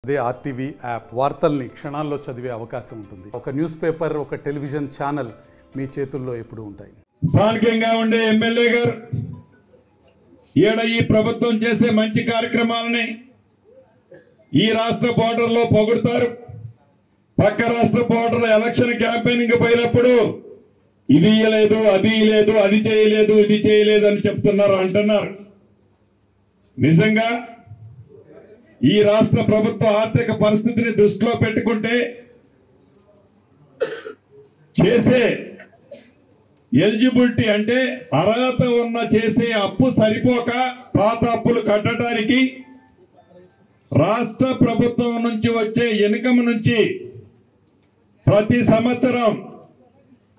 అదే RTV app వార్తల్ని క్షణాల్లో చదివే అవకాశం ఉంటుంది. ఒక న్యూస్ పేపర్, ఒక టెలివిజన్ ఛానల్ మీ చేతుల్లో ఎప్పుడూ ఉంటాయి. స్థానికంగా ఉండే ఎమ్మెల్యే గారు ఈడ ఈ ప్రభుత్వం చేసే మంచి కార్యక్రమాలని ఈ రాష్ట్ర బోర్డర్లో పొగుడుతారు. పక్క రాష్ట్ర బోర్డర్ ఎలక్షన్ క్యాంపెయినింగ్ పోయినప్పుడు ఇది లేదు, అది లేదు, అది చేయలేదు, ఇది చేయలేదు అని చెప్తున్నారు, అంటున్నారు. నిజంగా ఈ రాష్ట్ర ప్రభుత్వ ఆర్థిక పరిస్థితిని దృష్టిలో పెట్టుకుంటే చేసే ఎలిజిబిలిటీ అంటే అర్హత ఉన్న చేసే అప్పు సరిపోక పాత అప్పులు కట్టడానికి రాష్ట్ర ప్రభుత్వం నుంచి వచ్చే ఇన్కమ్ నుంచి ప్రతి సంవత్సరం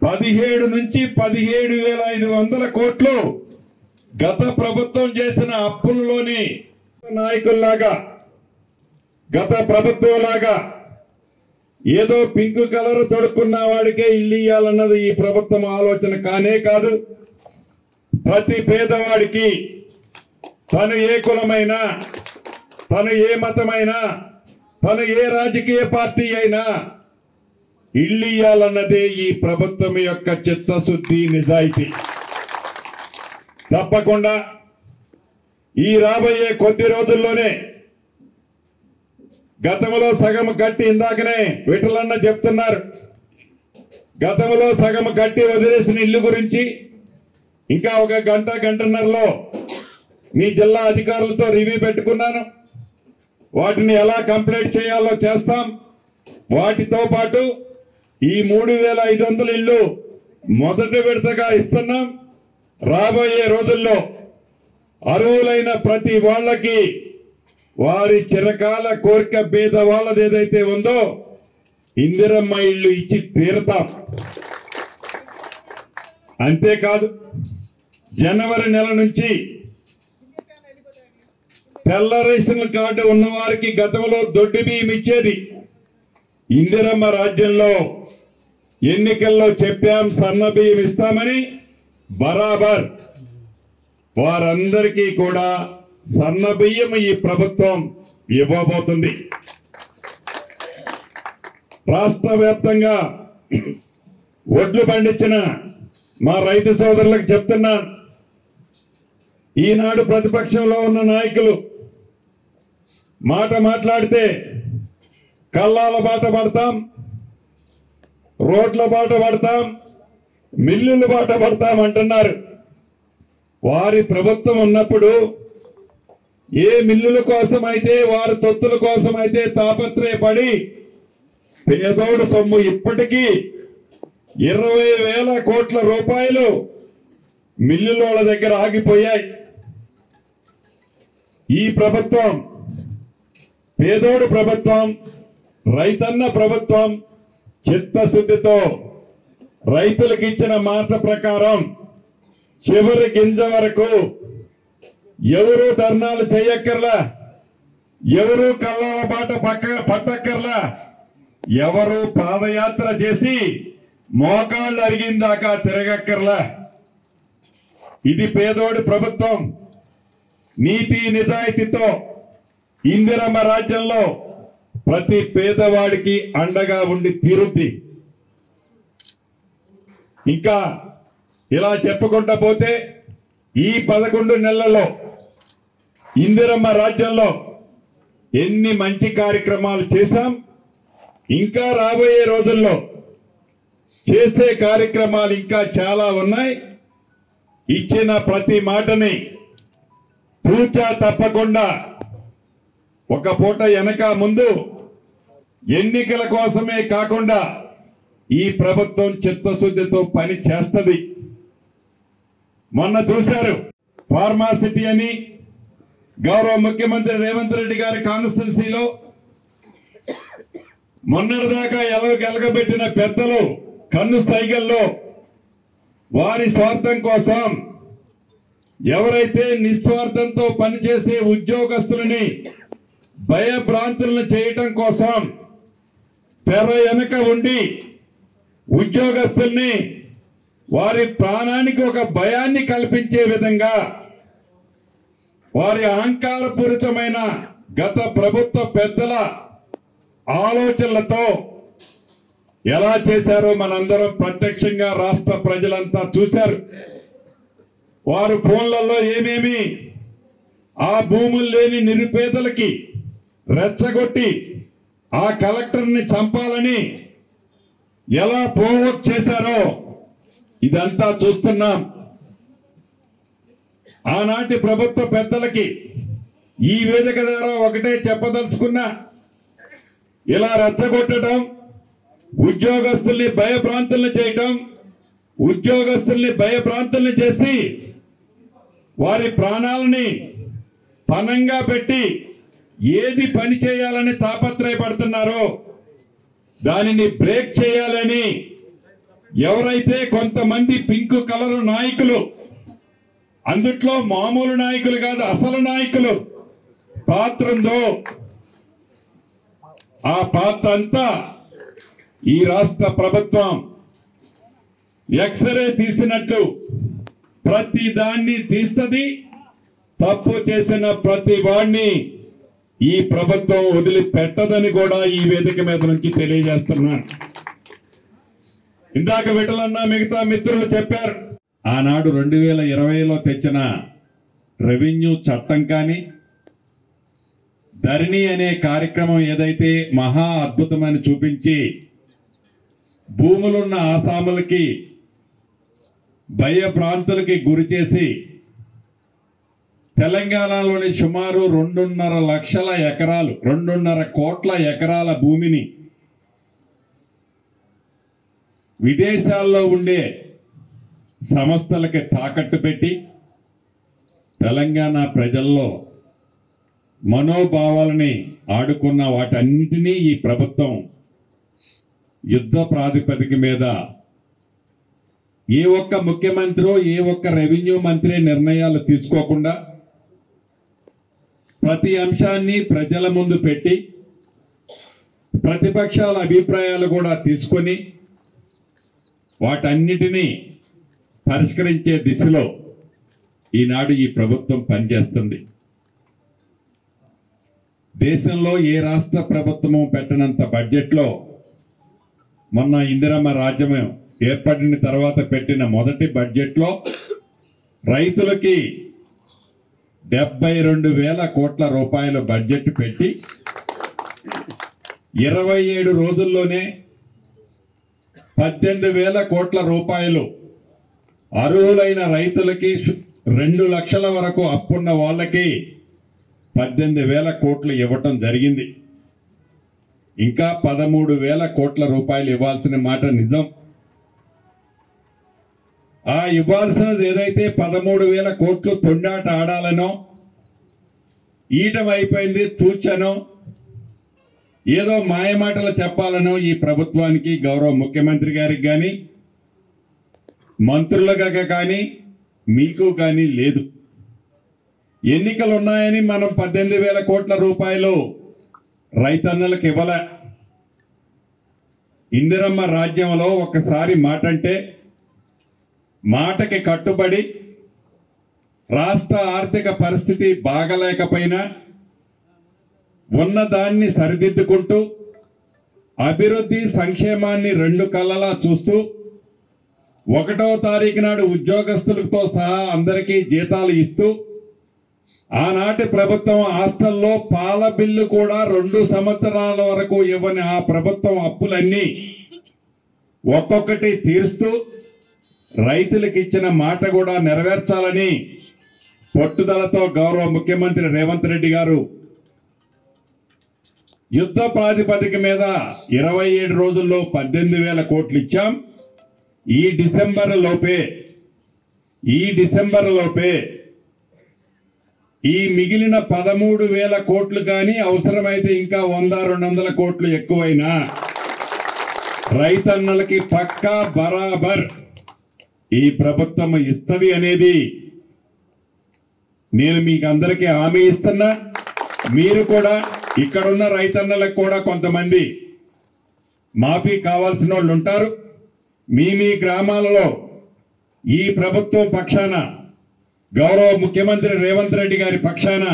17 నుంచి 17,500 కోట్లు గత ప్రభుత్వం చేసిన అప్పులలోని నాయకుల్లాగా గత ప్రభుత్వం లాగా ఏదో పింక్ కలర్ తొడుక్కున్న వాడికే ఇల్లు ఇయ్యాలన్నది ఈ ప్రభుత్వం ఆలోచన కానే కాదు. ప్రతి పేదవాడికి తను ఏ కులమైనా, తను ఏ మతమైనా, తను ఏ రాజకీయ పార్టీ అయినా ఇల్లు ఇయ్యాలన్నదే ఈ ప్రభుత్వం యొక్క చిత్తశుద్ధి, నిజాయితీ. తప్పకుండా ఈ రాబోయే కొద్ది రోజుల్లోనే గతంలో సగం కట్టి, ఇందాకనే విఠలన్న చెప్తున్నారు, గతంలో సగం కట్టి వదిలేసిన ఇల్లు గురించి ఇంకా ఒక గంటన్నరలో మీ జిల్లా అధికారులతో రివ్యూ పెట్టుకున్నాను. వాటిని ఎలా కంప్లీట్ చేయాలో చేస్తాం. వాటితో పాటు ఈ 3,500 ఇల్లు మొదటి విడతగా ఇస్తున్నాం. రాబోయే రోజుల్లో అర్హులైన ప్రతి వాళ్ళకి వారి చిరకాల కోరిక పేదవాళ్ళది ఏదైతే ఉందో ఇందిరమ్మ ఇల్లు ఇచ్చి తీరుతాం. అంతేకాదు జనవరి నెల నుంచి తెల్ల రేషన్ కార్డు ఉన్న వారికి గతంలో దొడ్డి బియ్యం ఇచ్చేది. ఇందిరమ్మ రాజ్యంలో ఎన్నికల్లో చెప్పాం సన్న బియ్యం ఇస్తామని. బరాబర్ వారందరికీ కూడా సన్న బియ్యం ఈ ప్రభుత్వం ఇవ్వబోతుంది. రాష్ట్ర వ్యాప్తంగా వడ్లు పండించిన మా రైతు సోదరులకు చెప్తున్నాను, ఈనాడు ప్రతిపక్షంలో ఉన్న నాయకులు మాట మాట్లాడితే కల్లాల బాట పడతాం, రోడ్ల బాట పడతాం, మిల్లుల బాట పడతాం అంటున్నారు. వారి ప్రభుత్వం ఉన్నప్పుడు ఏ మిల్లుల కోసం అయితే, వారి తొత్తుల కోసం అయితే తాపత్రయపడి పేదోడు సొమ్ము ఇప్పటికీ 20,000 కోట్ల రూపాయలు మిల్లుల దగ్గర ఆగిపోయాయి. ఈ ప్రభుత్వం పేదోడు ప్రభుత్వం, రైతన్న ప్రభుత్వం చిత్తశుద్ధితో రైతులకు ఇచ్చిన మాట ప్రకారం చివరి గింజ వరకు ఎవరు ధర్నాలు చేయక్కర్లా, ఎవరు కల్లాల బాట పట్టక్కర్లా, ఎవరు పాదయాత్ర చేసి మోకాళ్ళు అరిగిందాకా తిరగక్కర్లా. ఇది పేదోడి ప్రభుత్వం. నీతి నిజాయితీతో ఇందిరమ్మ రాజ్యంలో ప్రతి పేదవాడికి అండగా ఉండి తీరుద్ది. ఇంకా ఇలా చెప్పుకుంటా పోతే ఈ 11 నెలల్లో ఇందిరమ్మ రాజ్యంలో ఎన్ని మంచి కార్యక్రమాలు చేశాం, ఇంకా రాబోయే రోజుల్లో చేసే కార్యక్రమాలు ఇంకా చాలా ఉన్నాయి. ఇచ్చిన ప్రతి మాటని తూచా తప్పకుండా ఒక పూట వెనక ముందు ఎన్నికల కోసమే కాకుండా ఈ ప్రభుత్వం చిత్తశుద్ధితో పని చేస్తుంది. మొన్న చూశారు ఫార్మాసిటీ అని గౌరవ ముఖ్యమంత్రి రేవంత్ రెడ్డి గారి కాన్స్టిట్యున్సీలో మొన్నటిదాకా ఎలగబెట్టిన పెద్దలు కన్ను సైగల్లో వారి స్వార్థం కోసం, ఎవరైతే నిస్వార్థంతో పనిచేసే ఉద్యోగస్తులని భయభ్రాంతులను చేయటం కోసం తెర వెనక ఉండి ఉద్యోగస్తుల్ని వారి ప్రాణానికి ఒక భయాన్ని కల్పించే విధంగా వారి అహంకారపూరితమైన గత ప్రభుత్వ పెద్దల ఆలోచనలతో ఎలా చేశారో మనందరం ప్రత్యక్షంగా రాష్ట్ర ప్రజలంతా చూశారు. వారు ఫోన్లలో ఏమేమి ఆ భూములు లేని నిరుపేదలకి రెచ్చగొట్టి ఆ కలెక్టర్ని చంపాలని ఎలా ప్రోవోక్ చేశారో ఇదంతా చూస్తున్నాం. ఆనాటి ప్రభుత్వ పెద్దలకి ఈ వేదిక ద్వారా ఒకటే చెప్పదలుచుకున్నా, ఇలా రెచ్చగొట్టడం, ఉద్యోగస్తుల్ని భయభ్రాంతుల్ని చేయటం, ఉద్యోగస్తుల్ని భయభ్రాంతుల్ని చేసి వారి ప్రాణాలని పణంగా పెట్టి ఏది పని చేయాలని తాపత్రయపడుతున్నారో దానిని బ్రేక్ చేయాలని ఎవరైతే కొంతమంది పింక్ కలర్ నాయకులు, అందుట్లో మామూలు నాయకులు కాదు అసలు నాయకులు పాత్ర ఉందో ఆ పాత్ర అంతా ఈ రాష్ట్ర ప్రభుత్వం ఎక్స్రే తీసినట్టు ప్రతి దాన్ని తీస్తుంది. తప్పు చేసిన ప్రతి వాడిని ఈ ప్రభుత్వం వదిలిపెట్టదని కూడా ఈ వేదిక మీద నుంచి తెలియజేస్తున్నాను. ఇందాక విఠలన్న మిగతా మిత్రులు చెప్పారు, ఆనాడు 2020లో తెచ్చిన రెవెన్యూ చట్టం కానీ ధరణి అనే కార్యక్రమం ఏదైతే మహా అద్భుతమని చూపించి భూములున్న ఆసాములకి భయభ్రాంతులకి గురి చేసి తెలంగాణలోని సుమారు 2.5 లక్షల ఎకరాలు 2.5 కోట్ల ఎకరాల భూమిని విదేశాల్లో ఉండే సంస్థలకి తాకట్టు పెట్టి తెలంగాణ ప్రజల్లో మనోభావాలని ఆడుకున్న వాటన్నిటినీ ఈ ప్రభుత్వం యుద్ధ ప్రాతిపదిక మీద ఏ ఒక్క ముఖ్యమంత్రి ఏ ఒక్క రెవెన్యూ మంత్రి నిర్ణయాలు తీసుకోకుండా ప్రతి అంశాన్ని ప్రజల ముందు పెట్టి ప్రతిపక్షాల అభిప్రాయాలు కూడా తీసుకొని వాటన్నిటినీ పరిష్కరించే దిశలో ఈనాడు ఈ ప్రభుత్వం పనిచేస్తుంది. దేశంలో ఏ రాష్ట్ర ప్రభుత్వము పెట్టినంత బడ్జెట్లో మొన్న ఇందిరమ్మ రాజ్యం ఏర్పడిన తర్వాత పెట్టిన మొదటి బడ్జెట్లో రైతులకి 72,000 కోట్ల రూపాయల బడ్జెట్ పెట్టి 27 రోజుల్లోనే 18,000 కోట్ల రూపాయలు అర్హులైన రైతులకి 2 లక్షల వరకు అప్పున్న వాళ్ళకి 18,000 కోట్లు ఇవ్వటం జరిగింది. ఇంకా 13,000 కోట్ల రూపాయలు ఇవ్వాల్సిన మాట నిజం. ఆ ఇవ్వాల్సినది ఏదైతే 13,000 కోట్లు తొండాట ఆడాలనో ఈటం అయిపోయింది తూచనో ఏదో మాయమాటలు చెప్పాలనో ఈ ప్రభుత్వానికి గౌరవ ముఖ్యమంత్రి గారికి కానీ మంత్రులుగా కానీ మీకు కానీ లేదు. ఎన్నికలు ఉన్నాయని మనం 18,000 కోట్ల రూపాయలు రైతన్నలకు ఇవ్వలే. ఇందిరమ్మ రాజ్యంలో ఒకసారి మాట అంటే మాటకి కట్టుబడి రాష్ట్ర ఆర్థిక పరిస్థితి బాగలేకపోయినా ఉన్నదాన్ని సరిదిద్దుకుంటూ అభివృద్ధి సంక్షేమాన్ని 2 కళ్ళలా చూస్తూ 1వ తారీఖు నాడు ఉద్యోగస్తులతో సహా అందరికీ జీతాలు ఇస్తూ ఆనాటి ప్రభుత్వం హాస్టల్లో పాల బిల్లు కూడా 2 సంవత్సరాల వరకు ఇవ్వని ఆ ప్రభుత్వం అప్పులన్నీ ఒక్కొక్కటి తీరుస్తూ రైతులకు ఇచ్చిన మాట కూడా నెరవేర్చాలని పట్టుదలతో గౌరవ ముఖ్యమంత్రి రేవంత్ రెడ్డి గారు యుద్ధ ప్రాతిపదిక మీద 27 రోజుల్లో 18,000 కోట్లు ఇచ్చాం. ఈ డిసెంబర్ లోపే ఈ మిగిలిన 13,000 కోట్లు కానీ అవసరమైతే ఇంకా 100-200 కోట్లు ఎక్కువైనా రైతన్నలకి పక్కా బరాబర్ ఈ ప్రభుత్వం ఇస్తది అనేది నేను మీకు అందరికీ హామీ ఇస్తున్నా. మీరు కూడా ఇక్కడున్న రైతన్నలకు కూడా కొంతమంది మాఫీ కావాల్సిన వాళ్ళు ఉంటారు. మీ గ్రామాలలో ఈ ప్రభుత్వం పక్షాన గౌరవ ముఖ్యమంత్రి రేవంత్ రెడ్డి గారి పక్షాన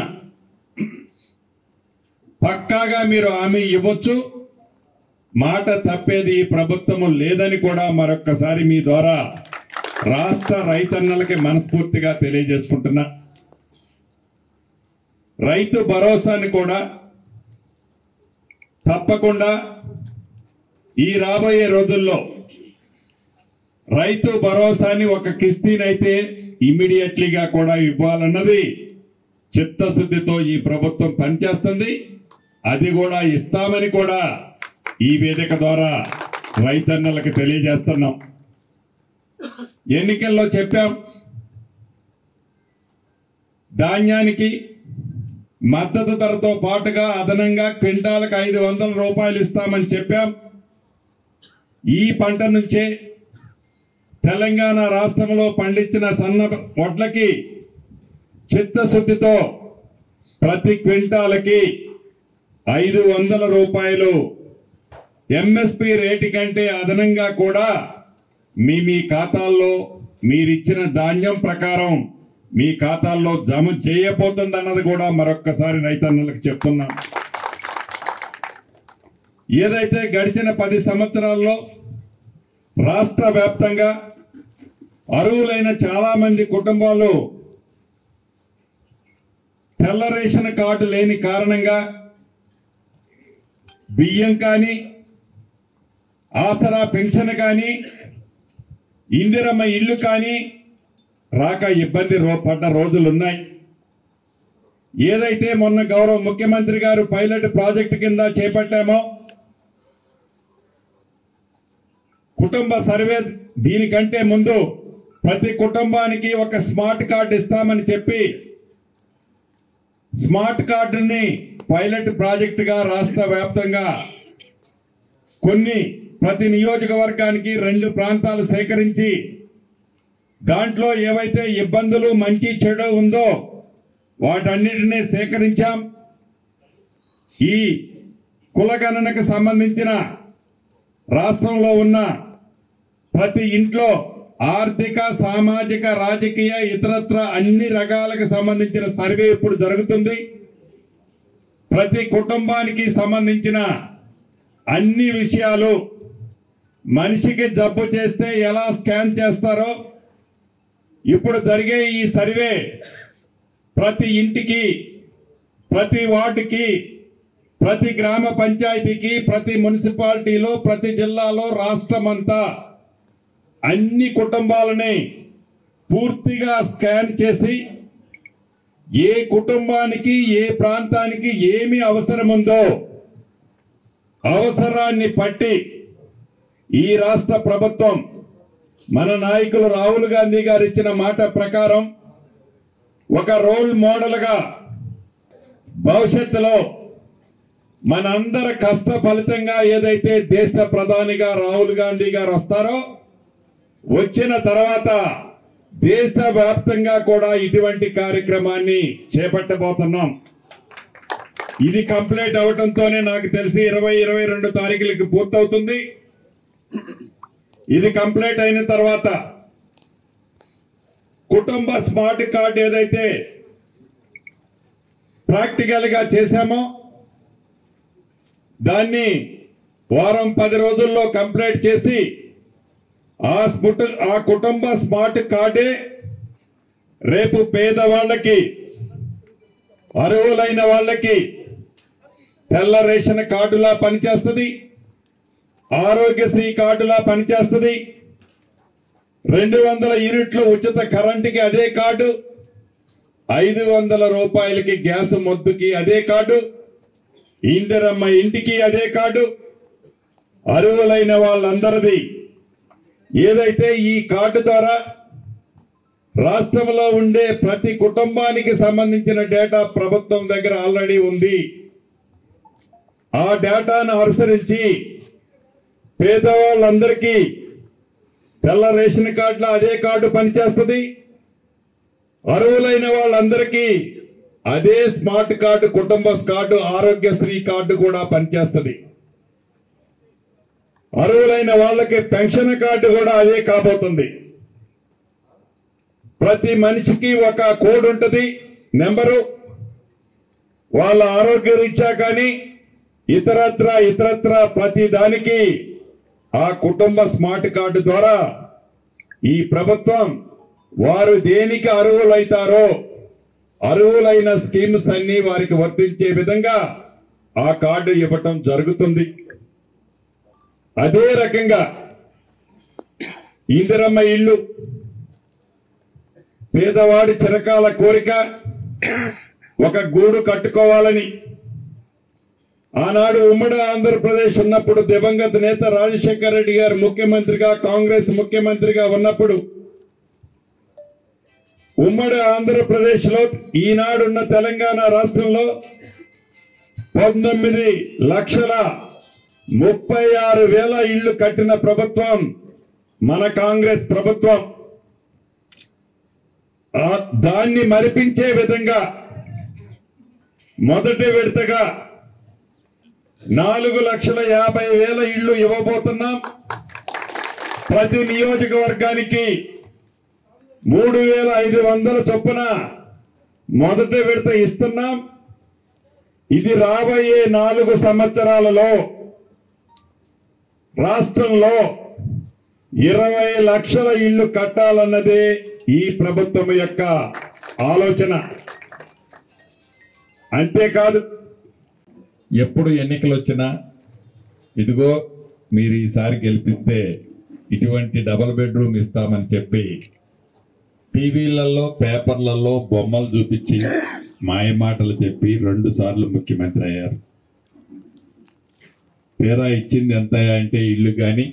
పక్కాగా మీరు హామీ ఇవ్వచ్చు. మాట తప్పేది ఈ ప్రభుత్వము లేదని కూడా మరొక్కసారి మీ ద్వారా రాష్ట్ర రైతన్నలకి మనస్ఫూర్తిగా తెలియజేసుకుంటున్నా. రైతు భరోసాని కూడా తప్పకుండా ఈ రాబోయే రోజుల్లో రైతు భరోసాని ఒక కిస్తీనైతే ఇమ్మీడియట్లీగా కూడా ఇవ్వాలన్నది చిత్తశుద్ధితో ఈ ప్రభుత్వం పనిచేస్తుంది. అది కూడా ఇస్తామని కూడా ఈ వేదిక ద్వారా రైతన్నలకు తెలియజేస్తున్నాం. ఎన్నికల్లో చెప్పాం, ధాన్యానికి మద్దతు ధరతో పాటుగా అదనంగా క్వింటాలకు 500 రూపాయలు ఇస్తామని చెప్పాం. ఈ పంట నుంచే తెలంగాణ రాష్ట్రంలో పండించిన సన్న వడ్లకి చిత్తశుద్ధితో ప్రతి క్వింటాలకి 500 రూపాయలు ఎంఎస్పి రేటు కంటే అదనంగా కూడా మీ ఖాతాల్లో మీరిచ్చిన ధాన్యం ప్రకారం మీ ఖాతాల్లో జమ చేయబోతుంది అన్నది కూడా మరొక్కసారి రైతన్నలకు చెప్తున్నాం. ఏదైతే గడిచిన 10 సంవత్సరాల్లో రాష్ట్ర వ్యాప్తంగా అర్హులైన చాలా మంది కుటుంబాలు తెల్ల రేషన్ కార్డు లేని కారణంగా బియ్యం కానీ, ఆసరా పెన్షన్ కానీ, ఇందిరమ్మ ఇల్లు కానీ రాక ఇబ్బంది పడ్డ రోజులున్నాయి. ఏదైతే మొన్న గౌరవ ముఖ్యమంత్రి గారు పైలట్ ప్రాజెక్టు కింద చేపట్టామో కుటుంబ సర్వే, దీనికంటే ముందు ప్రతి కుటుంబానికి ఒక స్మార్ట్ కార్డు ఇస్తామని చెప్పి స్మార్ట్ కార్డుని పైలట్ ప్రాజెక్టుగా రాష్ట్ర వ్యాప్తంగా ప్రతి నియోజకవర్గానికి 2 ప్రాంతాలు సేకరించి దాంట్లో ఏవైతే ఇబ్బందులు మంచి చెడు ఉందో వాటన్నిటినీ సేకరించాం. ఈ కులగణనకు సంబంధించిన రాష్ట్రంలో ఉన్న ప్రతి ఇంట్లో ఆర్థిక, సామాజిక, రాజకీయ, ఇతరత్ర అన్ని రకాలకు సంబంధించిన సర్వే ఇప్పుడు జరుగుతుంది. ప్రతి కుటుంబానికి సంబంధించిన అన్ని విషయాలు, మనిషికి జబ్బు చేస్తే ఎలా స్కాన్ చేస్తారో ఇప్పుడు జరిగే ఈ సర్వే ప్రతి ఇంటికి, ప్రతి వార్డుకి, ప్రతి గ్రామ పంచాయతీకి, ప్రతి మున్సిపాలిటీలో, ప్రతి జిల్లాలో, రాష్ట్రమంతా అన్ని కుటుంబాలని పూర్తిగా స్కాన్ చేసి ఏ కుటుంబానికి, ఏ ప్రాంతానికి ఏమి అవసరం ఉందో అవసరాన్ని పట్టి ఈ రాష్ట్ర ప్రభుత్వం మన నాయకులు రాహుల్ గాంధీ గారు ఇచ్చిన మాట ప్రకారం ఒక రోల్ మోడల్గా భవిష్యత్తులో మనందరి కష్ట ఫలితంగా ఏదైతే దేశ ప్రధానిగా రాహుల్ గాంధీ గారు వస్తారో వచ్చిన తర్వాత దేశవ్యాప్తంగా కూడా ఇటువంటి కార్యక్రమాన్ని చేపట్టబోతున్నాం. ఇది కంప్లీట్ అవడంతోనే నాకు తెలిసి 20-22 తారీఖులకి పూర్తవుతుంది. ఇది కంప్లీట్ అయిన తర్వాత కుటుంబ స్మార్ట్ కార్డు ఏదైతే ప్రాక్టికల్ గా చేశామో దాన్ని వారం 10 రోజుల్లో కంప్లీట్ చేసి ఆ కుటుంబ స్మార్ట్ కార్డే రేపు పేదవాళ్ళకి, అర్హులైన వాళ్ళకి తెల్ల రేషన్ కార్డులా పనిచేస్తుంది, ఆరోగ్యశ్రీ కార్డులా పనిచేస్తుంది, 200 యూనిట్లు ఉచిత కరెంటుకి అదే కార్డు, 500 రూపాయలకి గ్యాస్ మొద్దుకి అదే కార్డు, ఇందిరమ్మ ఇంటికి అదే కార్డు, అర్హులైన వాళ్ళందరిది. ఏదైతే ఈ కార్డు ద్వారా రాష్ట్రంలో ఉండే ప్రతి కుటుంబానికి సంబంధించిన డేటా ప్రభుత్వం దగ్గర ఆల్రెడీ ఉంది. ఆ డేటాను అనుసరించి పేదవాళ్ళందరికీ తెల్ల రేషన్ కార్డులో అదే కార్డు పనిచేస్తుంది, అర్హులైన వాళ్ళందరికీ అదే స్మార్ట్ కార్డు, కుటుంబ కార్డు, ఆరోగ్యశ్రీ కార్డు కూడా పనిచేస్తుంది. అర్హులైన వాళ్ళకి పెన్షన్ కార్డు కూడా అదే కాబోతుంది. ప్రతి మనిషికి ఒక కోడ్ ఉంటుంది, నెంబరు. వాళ్ళ ఆరోగ్య రీత్యా కానీ, ఇతరత్ర ప్రతి దానికి ఆ కుటుంబ స్మార్ట్ కార్డు ద్వారా ఈ ప్రభుత్వం వారు దేనికి అర్హులైతారో అర్హులైన స్కీమ్స్ అన్ని వారికి వర్తించే విధంగా ఆ కార్డు ఇవ్వటం జరుగుతుంది. అదే రకంగా ఇందిరమ్మ ఇల్లు పేదవాడి చిరకాల కోరిక ఒక గూడు కట్టుకోవాలని ఆనాడు ఉమ్మడి ఆంధ్రప్రదేశ్ ఉన్నప్పుడు దివంగత నేత రాజశేఖర రెడ్డి గారు ముఖ్యమంత్రిగా కాంగ్రెస్ ముఖ్యమంత్రిగా ఉన్నప్పుడు ఉమ్మడి ఆంధ్రప్రదేశ్ లో ఈనాడున్న తెలంగాణ రాష్ట్రంలో 19,36,000 ఇళ్లు కట్టిన ప్రభుత్వం మన కాంగ్రెస్ ప్రభుత్వం. దాన్ని మరిపించే విధంగా మొదటి విడతగా 4,50,000 ఇళ్లు ఇవ్వబోతున్నాం. ప్రతి నియోజకవర్గానికి 3,500 చొప్పున మొదటి విడత ఇస్తున్నాం. ఇది రాబోయే 4 సంవత్సరాలలో రాష్ట్రంలో 20 లక్షల ఇళ్లు కట్టాలన్నదే ఈ ప్రభుత్వం యొక్క ఆలోచన. అంతేకాదు ఎప్పుడు ఎన్నికలు వచ్చినా ఇదిగో మీరు ఈసారి గెలిపిస్తే ఇటువంటి డబుల్ బెడ్రూమ్ ఇస్తామని చెప్పి టీవీలలో పేపర్లలో బొమ్మలు చూపించి మాయ మాటలు చెప్పి 2 సార్లు ముఖ్యమంత్రి అయ్యారు. తీరా ఇచ్చింది ఎంత అంటే ఇల్లు కానీ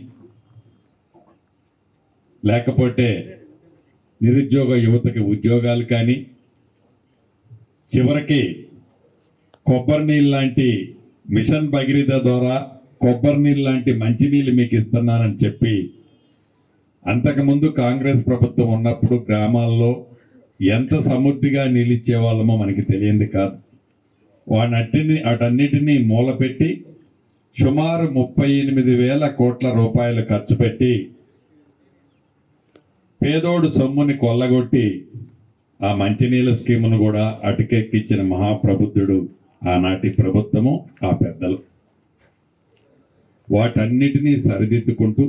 లేకపోతే నిరుద్యోగ యువతకి ఉద్యోగాలు కానీ చివరికి కొబ్బరి నీళ్ళు లాంటి మిషన్ భగీరథ ద్వారా కొబ్బరి నీళ్ళు లాంటి మంచినీళ్ళు మీకు ఇస్తున్నానని చెప్పి అంతకుముందు కాంగ్రెస్ ప్రభుత్వం ఉన్నప్పుడు గ్రామాల్లో ఎంత సమృద్ధిగా నీళ్ళిచ్చే వాళ్ళమో మనకి తెలియంది కాదు. వాటన్నిటినీ మూలపెట్టి సుమారు 38,000 కోట్ల రూపాయలు ఖర్చు పెట్టి పేదోడు సొమ్ముని కొల్లగొట్టి ఆ మంచినీళ్ళ స్కీమును కూడా అటుకెక్కించిన మహాప్రబుద్ధుడు ఆనాటి ప్రభుత్వము, ఆ పెద్దలు. వాటన్నిటినీ సరిదిద్దుకుంటూ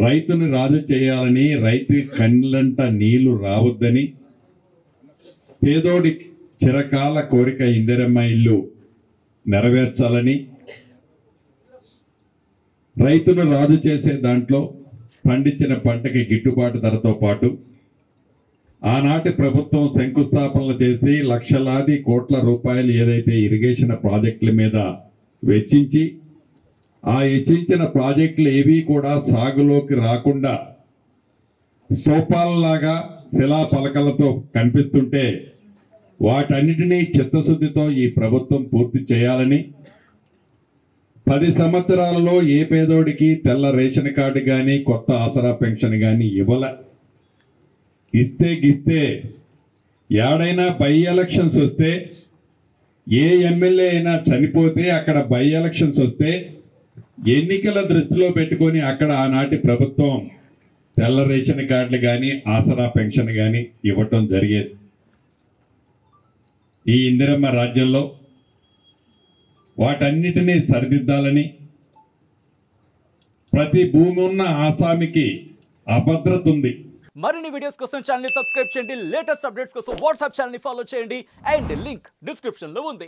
రైతును రాజు చేయాలని, రైతు కళ్ళంట నీళ్లు రావద్దని, పేదోడి చిరకాల కోరిక ఇందిరమ్మ ఇల్లు నెరవేర్చాలని, రైతును రాజు చేసే దాంట్లో పండించిన పంటకి గిట్టుబాటు ధరతో పాటు ఆనాటి ప్రభుత్వం శంకుస్థాపనలు చేసి లక్షలాది కోట్ల రూపాయలు ఏదైతే ఇరిగేషన్ ప్రాజెక్టుల మీద వెచ్చించి ఆ వెచ్చించిన ప్రాజెక్టులు ఏవి కూడా సాగులోకి రాకుండా స్తూపాలలాగా శిలా పలకలతో కనిపిస్తుంటే వాటన్నిటినీ చిత్తశుద్ధితో ఈ ప్రభుత్వం పూర్తి చేయాలని, 10 సంవత్సరాలలో ఏ పేదోడికి తెల్ల రేషన్ కార్డు కానీ కొత్త ఆసరా పెన్షన్ కానీ ఇస్తే ఏడైనా బై ఎలక్షన్స్ వస్తే ఏ ఎమ్మెల్యే అయినా చనిపోతే అక్కడ బై ఎలక్షన్స్ వస్తే ఎన్నికల దృష్టిలో పెట్టుకొని అక్కడ ఆనాటి ప్రభుత్వం తెల్ల రేషన్ కార్డులు కానీ ఆసరా పెన్షన్ కానీ ఇవ్వటం జరిగేది. ఈ ఇందిరమ్మ రాజ్యంలో వాటన్నిటినీ సరిదిద్దాలని, ప్రతి భూమి ఉన్న ఆసామికి అభద్రత ఉంది. మరిన్ని వీడియోస్ కోసం ఛానల్ ని సబ్స్క్రైబ్ చేయండి. లేటెస్ట్ అప్డేట్స్ కోసం వాట్సాప్ ఛానల్ ని ఫాలో చేయండి. అండ్ లింక్ డిస్క్రిప్షన్ లో ఉంది.